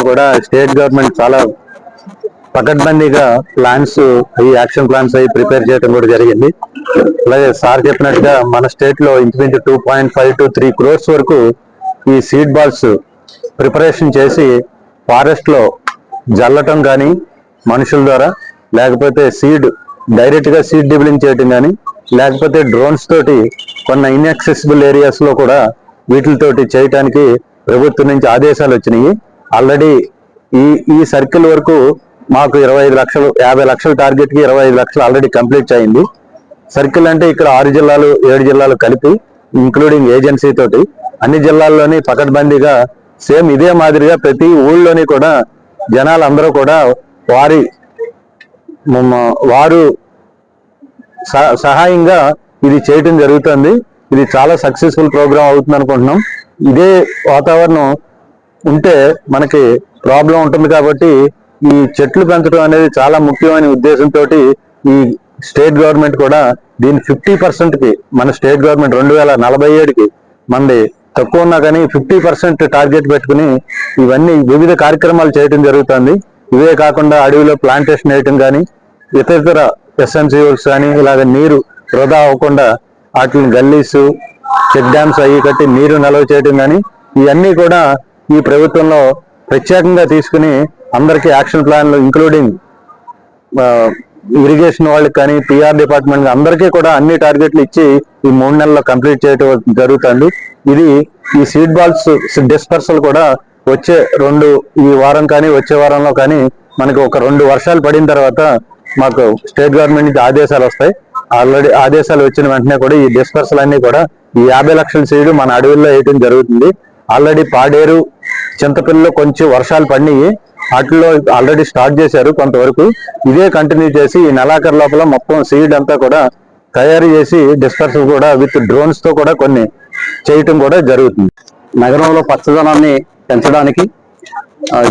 కూడా state government చాలా పకడ్బందీగా ప్లాన్స్ అవి యాక్షన్ ప్లాన్స్ అవి ప్రిపేర్ చేయడం కూడా జరిగింది. అలాగే సార్ చెప్పినట్టుగా మన స్టేట్ లో ఇంచుమించు 2.5 to 3 crores వరకు ఈ సీడ్ బాల్స్ ప్రిపరేషన్ చేసి ఫారెస్ట్ లో జల్లటం కానీ మనుషుల ద్వారా, లేకపోతే సీడ్ డైరెక్ట్ గా సీడ్ డిబులింగ్ చేయటం కానీ, లేకపోతే డ్రోన్స్ తోటి కొన్ని ఇన్యాక్సెసిబుల్ ఏరియాస్ లో కూడా వీటితోటి చేయటానికి ప్రభుత్వం నుంచి ఆదేశాలు వచ్చినాయి. ఆల్రెడీ ఈ సర్కిల్ వరకు మాకు 25 లక్షలు 50 లక్షల టార్గెట్ కి 25 లక్షలు ఆల్రెడీ కంప్లీట్ అయింది. సర్కిల్ అంటే ఇక్కడ 6 జిల్లాలు 7 జిల్లాలు కలిపి ఇంక్లూడింగ్ ఏజెన్సీ తోటి అన్ని జిల్లాల్లోని పకడ్బందీగా సేమ్ ఇదే మాదిరిగా ప్రతి ఊళ్ళోని కూడా జనాలందరూ కూడా వారు సహాయంగా ఇది చేయటం జరుగుతుంది. ఇది చాలా సక్సెస్ఫుల్ ప్రోగ్రామ్ అవుతుంది అనుకుంటున్నాం. ఇదే వాతావరణం ఉంటే మనకి ప్రాబ్లం ఉంటుంది కాబట్టి ఈ చెట్లు పెంచడం అనేది చాలా ముఖ్యమైన ఉద్దేశంతో ఈ స్టేట్ గవర్నమెంట్ కూడా దీన్ని 50%కి మన స్టేట్ గవర్నమెంట్ 2047కి మనది తక్కువ ఉన్నా కానీ 50% టార్గెట్ పెట్టుకుని ఇవన్నీ వివిధ కార్యక్రమాలు చేయడం జరుగుతుంది. ఇవే కాకుండా అడవిలో ప్లాంటేషన్ వేయటం కానీ ఇతర ఎస్ఎన్సీస్ కానీ ఇలాగ నీరు వృధా అవ్వకుండా వాటిని గల్లీస్ చెక్ డ్యామ్స్ అయ్యి కట్టి నీరు నిల్వ చేయడం కానీ ఇవన్నీ కూడా ఈ ప్రభుత్వంలో ప్రత్యేకంగా తీసుకుని అందరికీ యాక్షన్ ప్లాన్లు ఇంక్లూడింగ్ ఇరిగేషన్ వాళ్ళకి కానీ పిఆర్ డిపార్ట్మెంట్ అందరికీ కూడా అన్ని టార్గెట్లు ఇచ్చి ఈ 3 నెలల్లో కంప్లీట్ చేయడం జరుగుతుంది. ఇది ఈ సీడ్ బాల్స్ డిస్పర్సల్ కూడా వచ్చే ఈ వారం కానీ వచ్చే వారంలో కానీ మనకు ఒక 2 వర్షాలు పడిన తర్వాత మాకు స్టేట్ గవర్నమెంట్ నుంచి ఆదేశాలు వస్తాయి. ఆల్రెడీ ఆదేశాలు వచ్చిన వెంటనే కూడా ఈ డిస్పర్సల్ అన్ని కూడా ఈ 50 లక్షల సీడ్ మన అడవుల్లో వేయడం జరుగుతుంది. ఆల్రెడీ పాడేరు చింతపల్లిలో కొంచెం వర్షాలు పడినాయి. వాటిలో ఆల్రెడీ స్టార్ట్ చేశారు కొంతవరకు. ఇదే కంటిన్యూ చేసి ఈ నెలాఖరు లోపల మొత్తం సీడ్ అంతా కూడా తయారు చేసి డిస్పర్సల్ కూడా విత్ డ్రోన్స్ తో కూడా కొన్ని చేయటం కూడా జరుగుతుంది. నగరంలో పచ్చదనాన్ని పెంచడానికి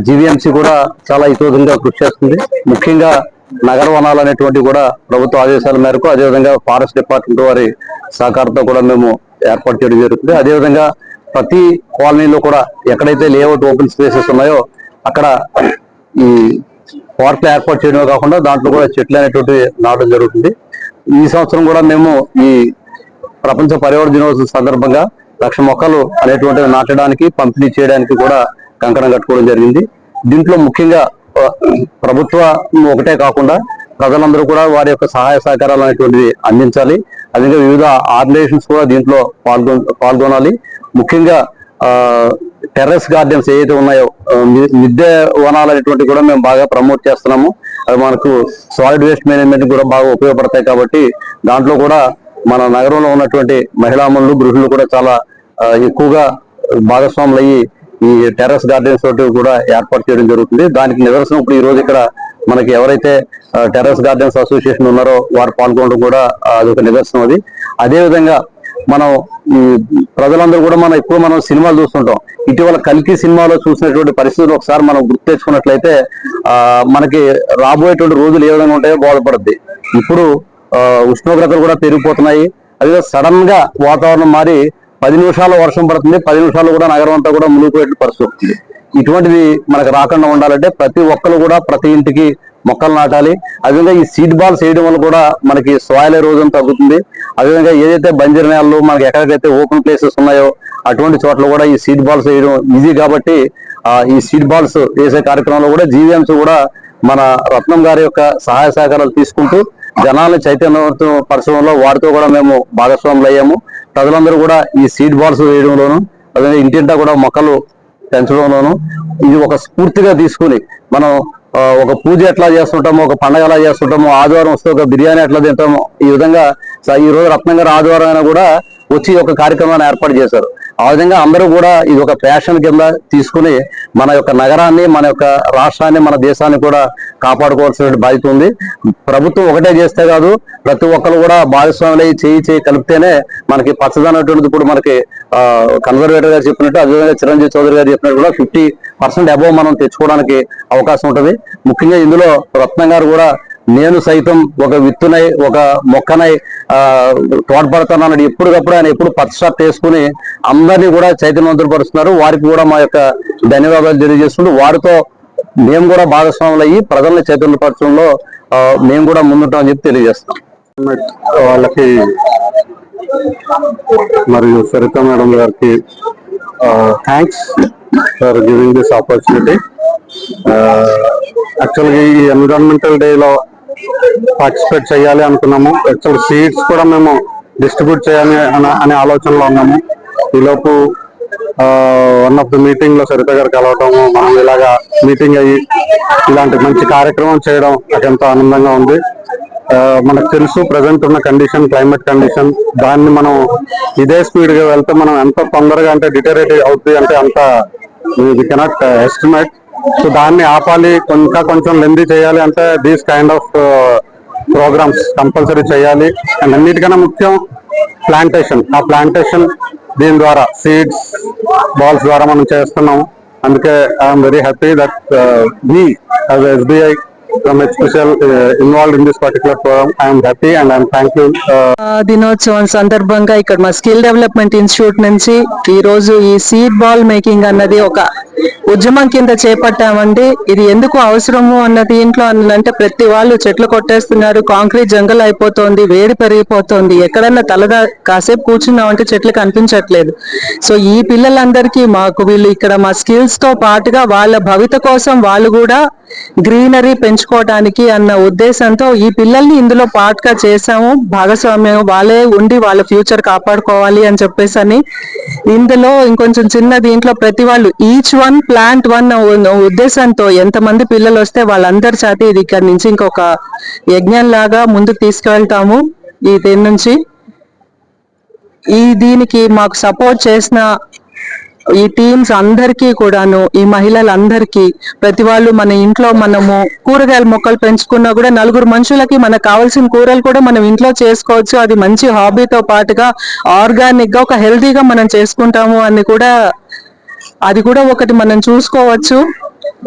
జీవీఎంసీ కూడా చాలా ఇతోధంగా కృషి చేస్తుంది. ముఖ్యంగా నగర వనాలు అనేటువంటి కూడా ప్రభుత్వ ఆదేశాల మేరకు అదేవిధంగా ఫారెస్ట్ డిపార్ట్మెంట్ వారి సహకారంతో కూడా మేము ఏర్పాటు చేయడం జరుగుతుంది. అదేవిధంగా ప్రతి కాలనీలో కూడా ఎక్కడైతే లేఅవుట్ ఓపెన్ స్పేసెస్ ఉన్నాయో అక్కడ ఈ పార్క్లు ఏర్పాటు చేయడమే కాకుండా దాంట్లో కూడా చెట్లు అనేటువంటి నాటడం జరుగుతుంది. ఈ సంవత్సరం కూడా మేము ఈ ప్రపంచ పర్యావరణ దినోత్సవం సందర్భంగా 1,00,000 మొక్కలు అనేటువంటివి నాటడానికి పంపిణీ చేయడానికి కూడా కంకణం కట్టుకోవడం జరిగింది. దీంట్లో ముఖ్యంగా ప్రభుత్వం ఒకటే కాకుండా ప్రజలందరూ కూడా వారి యొక్క సహాయ సహకారాలు అనేటువంటివి అందించాలి. అదే వివిధ ఆర్గనైజేషన్స్ కూడా దీంట్లో పాల్గొనాలి. ముఖ్యంగా టెర్రస్ గార్డెన్స్ ఏవైతే ఉన్నాయో మిద్దె వనాలు అనేటువంటి కూడా మేము బాగా ప్రమోట్ చేస్తున్నాము. అది మనకు సాలిడ్ వేస్ట్ మేనేజ్మెంట్ కూడా బాగా ఉపయోగపడతాయి కాబట్టి దాంట్లో కూడా మన నగరంలో ఉన్నటువంటి మహిళామణులు గృహిణులు కూడా చాలా ఎక్కువగా భాగస్వాములు అయ్యి ఈ టెర్రస్ గార్డెన్స్ తోటి కూడా ఏర్పాటు చేయడం జరుగుతుంది. దానికి నిదర్శనం ఇప్పుడు ఈ రోజు ఇక్కడ మనకి ఎవరైతే టెర్రస్ గార్డెన్స్ అసోసియేషన్ ఉన్నారో వారు పాల్గొనడం కూడా అదొక నిదర్శనం. అది అదేవిధంగా మనం ఈ ప్రజలందరూ కూడా మనం సినిమాలు చూస్తుంటాం. ఇటీవల కల్కి సినిమాలో చూసినటువంటి పరిస్థితులు ఒకసారి మనం గుర్తు తెచ్చుకున్నట్లయితే మనకి రాబోయేటువంటి రోజులు ఏ విధంగా ఉంటాయో బోధపడుద్ది. ఇప్పుడు ఉష్ణోగ్రతలు కూడా పెరిగిపోతున్నాయి. అదే సడన్ గా వాతావరణం మారి 10 నిమిషాలు వర్షం పడుతుంది, 10 నిమిషాలు కూడా నగరం అంతా కూడా మునిగిపోయే పరిస్థితి. ఇటువంటివి మనకు రాకుండా ఉండాలంటే ప్రతి ఒక్కరు కూడా ప్రతి ఇంటికి మొక్కలు నాటాలి. అదేవిధంగా ఈ సీడ్ బాల్స్ వేయడం వల్ల కూడా మనకి సాయిల్ ఎరోజన్ తగ్గుతుంది. అదేవిధంగా ఏదైతే బంజరు నేలలు మనకి ఎక్కడికైతే ఓపెన్ ప్లేసెస్ ఉన్నాయో అటువంటి చోట్ల కూడా ఈ సీడ్ బాల్స్ వేయడం ఈజీ కాబట్టి ఈ సీడ్ బాల్స్ వేసే కార్యక్రమంలో కూడా జీవీఎంసీ కూడా మన రత్నం గారి యొక్క సహాయ సహకారాలు తీసుకుంటూ జనాలను చైతన్యవంతం పరచడంలో వారితో కూడా మేము భాగస్వాములు అయ్యాము. ప్రజలందరూ కూడా ఈ సీడ్ బాల్స్ వేయడంలోను అదేవిధంగా ఇంటింటా కూడా మొక్కలు పెంచడంలోను ఇది ఒక స్ఫూర్తిగా తీసుకుని మనం ఒక పూజ ఎట్లా చేస్తుంటామో, ఒక పండగ ఎలా చేస్తుంటామో, ఆదివారం వస్తే ఒక బిర్యానీ ఎట్లా తింటామో ఈ విధంగా ఈ రోజు రత్నం గారు ఆదివారం అయినా కూడా వచ్చి ఒక కార్యక్రమాన్ని ఏర్పాటు చేశారు. ఆ విధంగా అందరూ కూడా ఇది ఒక ప్యాషన్ కింద తీసుకుని మన యొక్క నగరాన్ని, మన యొక్క రాష్ట్రాన్ని, మన దేశాన్ని కూడా కాపాడుకోవాల్సిన బాధ్యత ఉంది. ప్రభుత్వం ఒకటే చేస్తే కాదు, ప్రతి ఒక్కరు కూడా భాగస్వాములు చేయి కలిపితేనే మనకి పచ్చదనటువంటిది. ఇప్పుడు మనకి కన్జర్వేటర్ గారు చెప్పినట్టు, అదేవిధంగా చిరంజీవి చౌదరి గారు చెప్పినట్టు కూడా 50% అబోవ్ మనం తెచ్చుకోవడానికి అవకాశం ఉంటుంది. ముఖ్యంగా ఇందులో రత్నం గారు కూడా నేను సైతం ఒక విత్తునై ఒక మొక్కనై తోడ్పడతానన్నాడు. ఎప్పటికప్పుడు ఆయన ఎప్పుడు పచ్చ షర్ట్ వేసుకుని అందరినీ కూడా చైతన్యవంతులు పరుస్తున్నారు. వారికి కూడా మా యొక్క ధన్యవాదాలు తెలియజేస్తుంటూ వారితో మేము కూడా భాగస్వాములు అయ్యి ప్రజల్ని చైతన్యపరచడంలో మేము కూడా ముందుంటామని చెప్పి తెలియజేస్తాం. వాళ్ళకి మరియు సరిత మేడం గారికి thanks for giving this opportunity. యాక్చువల్గా ఈ ఎన్విరాన్మెంటల్ డేలో పార్టిసిపేట్ చేయాలి అనుకున్నాము. యాక్చువల్ సీడ్స్ కూడా మేము డిస్ట్రిబ్యూట్ చేయాలి అనే ఆలోచనలో ఉన్నాము. ఈలోపు వన్ ఆఫ్ ది మీటింగ్ లో సరిత గారు కలవటం, మనం ఇలాగా మీటింగ్ అయ్యి ఇలాంటి మంచి కార్యక్రమం చేయడం నాకు ఎంతో ఆనందంగా ఉంది. మనకు తెలుసు ప్రజెంట్ ఉన్న కండిషన్, క్లైమేట్ కండిషన్, దాన్ని మనం ఇదే స్పీడ్ గా వెళ్తే మనం ఎంత తొందరగా అంటే డిటరేట్ అవుతుంది అంటే అంత వి కెనాట్ ఎస్టిమేట్. సో దాన్ని ఆపాలి, ఇంకా కొంచెం లెందీ చేయాలి అంటే these kind of programmes compulsory చేయాలి. అండ్ అన్నిటికన్నా ముఖ్యం ప్లాంటేషన్. ఆ ప్లాంటేషన్ దీని ద్వారా సీడ్స్ బాల్స్ ద్వారా మనం చేస్తున్నాం. అందుకే I'm very happy that we as SBI from HPCL involved in this particular program. I am happy and I am thankful. దినోత్సవం సందర్భంగా ఇక్కడ మా స్కిల్ డెవలప్మెంట్ ఇన్స్టిట్యూట్ నుంచి ఈ రోజు ఈ సీడ్ బాల్ మేకింగ్ అన్నది ఒక ఉద్యమం కింద చేపట్టామండి. ఇది ఎందుకు అవసరము అన్నది ఇంట్లో అంటే ప్రతి వాళ్ళు చెట్లు కొట్టేస్తున్నారు, కాంక్రీట్ జంగల్ అయిపోతుంది, వేడి పెరిగిపోతుంది, ఎక్కడన్నా కాసేపు కూర్చున్నామంటే చెట్లు కనిపించట్లేదు. సో ఈ పిల్లలందరికీ మాకు వీళ్ళు ఇక్కడ మా స్కిల్స్ తో పాటుగా వాళ్ళ భవిత కోసం వాళ్ళు కూడా గ్రీనరీ పెంచుకోవడానికి అన్న ఉద్దేశంతో ఈ పిల్లల్ని ఇందులో పార్ట్ గా చేసాము. భాగస్వామ్యం వాళ్ళే ఉండి వాళ్ళ ఫ్యూచర్ కాపాడుకోవాలి అని చెప్పేసి అని ఇందులో ఇంకొంచెం చిన్న దీంట్లో ప్రతి వాళ్ళు ఈచ్ వన్ ప్లాంట్ వన్ ఉద్దేశంతో ఎంతమంది పిల్లలు వస్తే వాళ్ళందరి చేత ఇది ఇక్కడ నుంచి ఇంకొక యజ్ఞం లాగా ముందుకు తీసుకువెళ్తాము. ఈ దీని నుంచి దీనికి మాకు సపోర్ట్ చేసిన ఈ టీమ్స్ అందరికీ కూడాను, ఈ మహిళలందరికీ, ప్రతి వాళ్ళు మన ఇంట్లో మనము కూరగాయల మొక్కలు పెంచుకున్నా కూడా నలుగురు మనుషులకి మనకు కావాల్సిన కూరలు కూడా మనం ఇంట్లో చేసుకోవచ్చు. అది మంచి హాబీతో పాటుగా ఆర్గానిక్ గా ఒక హెల్తీగా మనం చేసుకుంటాము అని కూడా, అది కూడా ఒకటి మనం చూసుకోవచ్చు.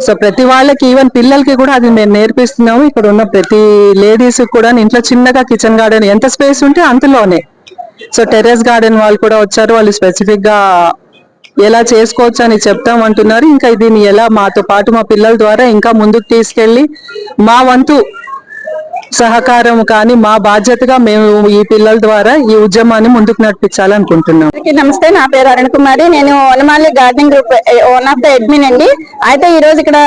సో ప్రతి వాళ్ళకి ఈవెన్ పిల్లలకి కూడా అది మేము నేర్పిస్తున్నాము. ఇక్కడ ఉన్న ప్రతి లేడీస్ కూడా ఇంట్లో చిన్నగా కిచెన్ గార్డెన్ ఎంత స్పేస్ ఉంటే అంతలోనే. సో టెర్రస్ గార్డెన్ వాళ్ళు కూడా వచ్చారు, వాళ్ళు స్పెసిఫిక్ గా ఎలా చేసుకోవచ్చు అని చెప్తామంటున్నారు. ఇంకా దీన్ని ఎలా మాతో పాటు మా పిల్లల ద్వారా ఇంకా ముందుకు తీసుకెళ్లి మా వంతు సహకారం కానీ మా బాధ్యతగా మేము ఈ పిల్లల ద్వారా ఈ ఉద్యమాన్ని ముందుకు నడిపించాలనుకుంటున్నాం. నమస్తే, నా పేరు అరుణ్ కుమారి. నేను Vanamali gardening group one of the admin అండి. అయితే ఈ రోజు ఇక్కడ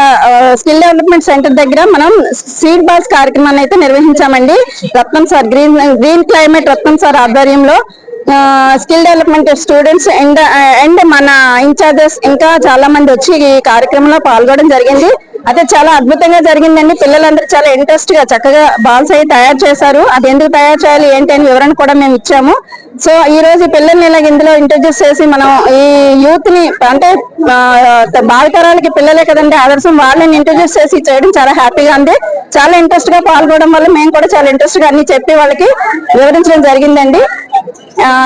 స్కిల్ డెవలప్మెంట్ సెంటర్ దగ్గర మనం సీడ్ బాల్స్ కార్యక్రమాన్ని అయితే నిర్వహించామండి. రత్నం సార్ గ్రీన్ క్లైమేట్ రత్నం సార్ ఆధ్వర్యంలో స్కిల్ డెవలప్మెంట్ స్టూడెంట్స్ అండ్ మన ఇన్ఛార్జెస్ ఇంకా చాలా మంది వచ్చి ఈ కార్యక్రమంలో పాల్గొనడం జరిగింది. అయితే చాలా అద్భుతంగా జరిగిందండి. పిల్లలందరూ చాలా ఇంట్రెస్ట్ గా చక్కగా బాల్స్ అయి తయారు చేశారు. అది ఎందుకు తయారు చేయాలి ఏంటి అని వివరణ కూడా మేము ఇచ్చాము. సో ఈ రోజు పిల్లల్ని ఇలా ఇందులో ఇంట్రడ్యూస్ చేసి మనం ఈ యూత్ ని అంటే భావితరాలకి పిల్లలే కదండి ఆదర్శం, వాళ్ళని ఇంట్రడ్యూస్ చేసి చేయడం చాలా హ్యాపీగా ఉంది. చాలా ఇంట్రెస్ట్ గా పాల్గొనడం వల్ల మేము కూడా చాలా ఇంట్రెస్ట్ గా అన్ని చెప్పి వాళ్ళకి వివరించడం జరిగిందండి.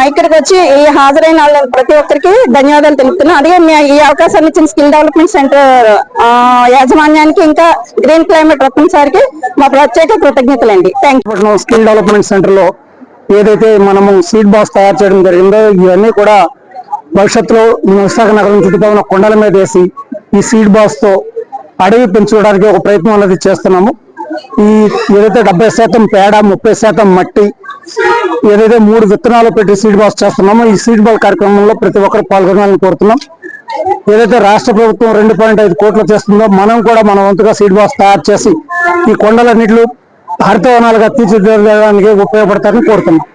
ఇక్కడికి వచ్చి ఈ హాజరైన ప్రతి ఒక్కరికి ధన్యవాదాలు తెలుపుతున్నాం. అలాగే ఈ అవకాశాన్ని ఇచ్చిన స్కిల్ డెవలప్మెంట్ సెంటర్ యాజమాన్యానికి ఇంకా గ్రీన్ క్లైమేట్ రత్నం సార్కి మా ప్రత్యేక కృతజ్ఞతలు అండి. Thank you. Skill development centre లో ఏదైతే మనము సీడ్ బాక్స్ తయారు చేయడం జరిగిందో ఇవన్నీ కూడా భవిష్యత్తులో విశాఖ నగరం చుట్టుపక్కల కొండల మీద వేసి ఈ సీడ్ బాక్స్ తో అడవి పెంచుకోవడానికి ఒక ప్రయత్నం అనేది చేస్తున్నాము. ఈ ఏదైతే 70% పేడ, 30% మట్టి, ఏదైతే 3 విత్తనాలు పెట్టి సీడ్ బాక్స్ చేస్తున్నామో ఈ సీడ్ బాల్ కార్యక్రమంలో ప్రతి ఒక్కరు పాల్గొనాలని కోరుతున్నాం. ఏదైతే రాష్ట్ర ప్రభుత్వం 2.5 కోట్లు చేస్తుందో మనం కూడా మన వంతుగా సీడ్ బాక్స్ తయారు చేసి ఈ కొండలన్నింటిలో హరితవనాలుగా తీర్చిదిద్దడానికి ఉపయోగపడతారని కోరుతున్నాం.